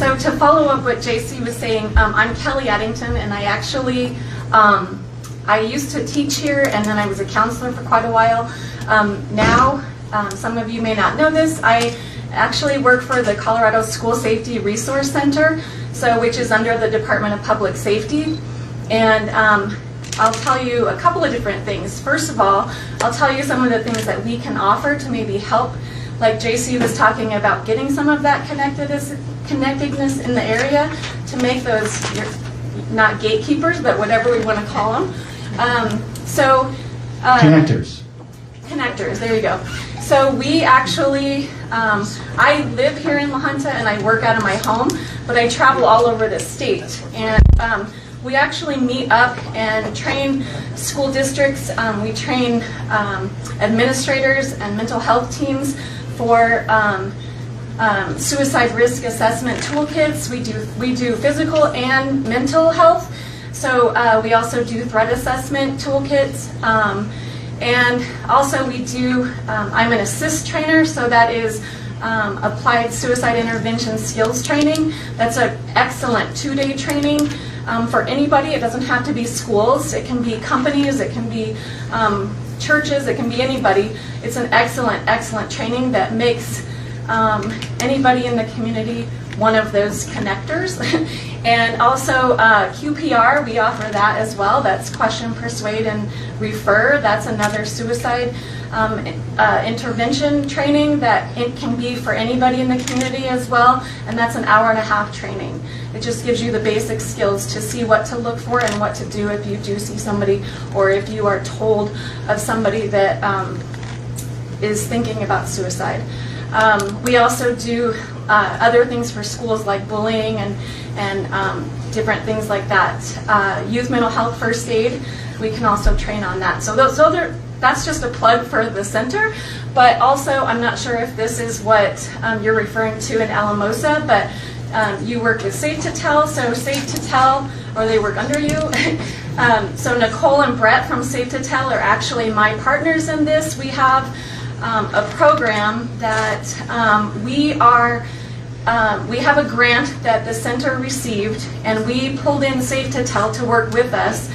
So to follow up what JC was saying, I'm Kelly Addington, and I actually, I used to teach here, and then I was a counselor for quite a while. Now, some of you may not know this, I actually work for the Colorado School Safety Resource Center, which is under the Department of Public Safety. And I'll tell you a couple of different things. First of all, I'll tell you some of the things that we can offer to maybe help, like JC was talking about, getting some of that connectedness in the area to make those, not gatekeepers, but whatever we want to call them. Connectors. Connectors, there you go. So we actually, I live here in La Junta and I work out of my home, but I travel all over the state. And we actually meet up and train school districts. We train administrators and mental health teams for suicide risk assessment toolkits. We do physical and mental health. So we also do threat assessment toolkits. And also we do, I'm an assist trainer, so that is applied suicide intervention skills training. That's an excellent 2-day training for anybody. It doesn't have to be schools. It can be companies, it can be churches, it can be anybody. It's an excellent, excellent training that makes anybody in the community one of those connectors. And also QPR, we offer that as well. That's question, persuade, and refer. That's another suicide intervention training that it can be for anybody in the community as well. And that's an 1.5-hour training. It just gives you the basic skills to see what to look for and what to do if you do see somebody, or if you are told of somebody that is thinking about suicide. We also do other things for schools like bullying and different things like that. Youth mental health first aid, we can also train on that. So that's just a plug for the center, but also I'm not sure if this is what you're referring to in Alamosa, but you work with Safe to Tell, so Safe to Tell, or they work under you. So Nicole and Brett from Safe to Tell are actually my partners in this. We have a program that we have a grant that the center received, and we pulled in Safe to Tell to work with us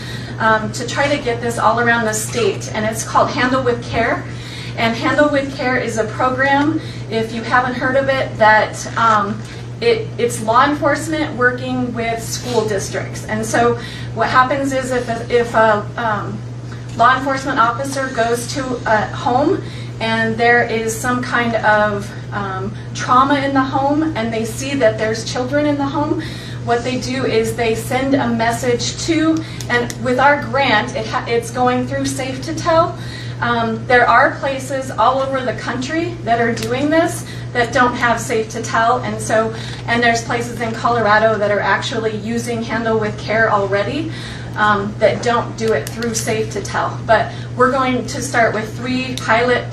to try to get this all around the state, and it's called Handle with Care. And Handle with Care is a program, if you haven't heard of it, that it's law enforcement working with school districts. And so what happens is if a law enforcement officer goes to a home and there is some kind of trauma in the home, and they see that there's children in the home, what they do is they send a message to, and with our grant, it's going through Safe to Tell. There are places all over the country that are doing this that don't have Safe to Tell, and there's places in Colorado that are actually using Handle with Care already that don't do it through Safe to Tell. But we're going to start with 3 pilot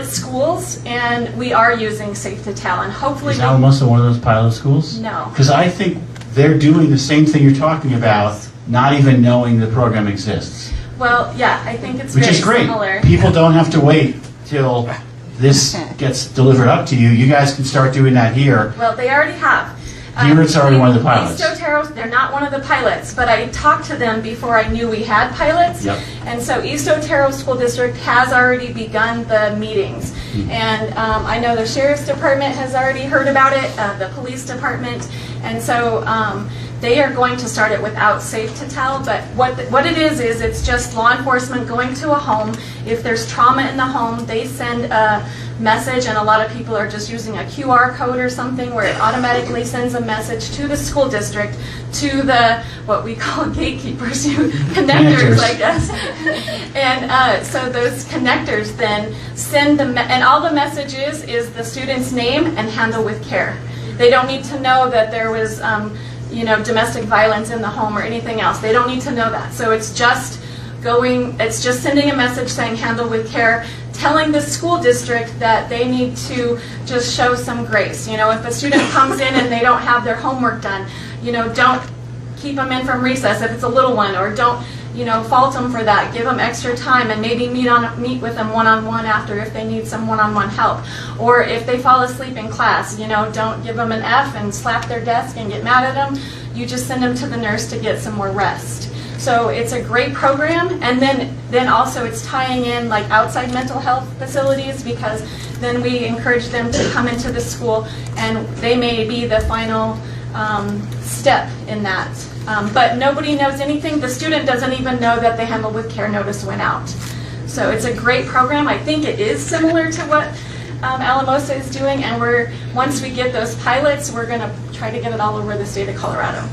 schools, and we are using Safe to Tell, and hopefully. Is Alamosa one of those pilot schools? No. Because I think they're doing the same thing you're talking about, not even knowing the program exists. Well, yeah, I think it's Which very is great. similar. People don't have to wait till this gets delivered up to you. You guys can start doing that here. Well, they already have. Here it's already one of the pilots. East Otero, they're not one of the pilots, but I talked to them before I knew we had pilots. Yep. And so East Otero School District has already begun the meetings. Mm-hmm. And I know the Sheriff's Department has already heard about it, the Police Department. And so they are going to start it without Safe to Tell, but what it is it's just law enforcement going to a home. If there's trauma in the home, they send a message, and a lot of people are just using a QR code or something where it automatically sends a message to the school district, to the, what we call gatekeepers, connectors, I guess. And so those connectors then send and all the message is the student's name and Handle with Care. They don't need to know that there was domestic violence in the home or anything else. They don't need to know that. So it's just sending a message saying Handle with Care, telling the school district that they need to just show some grace. If a student comes in and they don't have their homework done, don't keep them in from recess if it's a little one, or don't fault them for that. Give them extra time and maybe meet with them one-on-one after if they need some one-on-one help. Or if they fall asleep in class, don't give them an F and slap their desk and get mad at them. You just send them to the nurse to get some more rest. So it's a great program, and then also it's tying in like outside mental health facilities, because then we encourage them to come into the school, and they may be the final step in that. But nobody knows anything. The student doesn't even know that the Handle with Care notice went out. So it's a great program. I think it is similar to what Alamosa is doing, and once we get those pilots, we're going to try to get it all over the state of Colorado.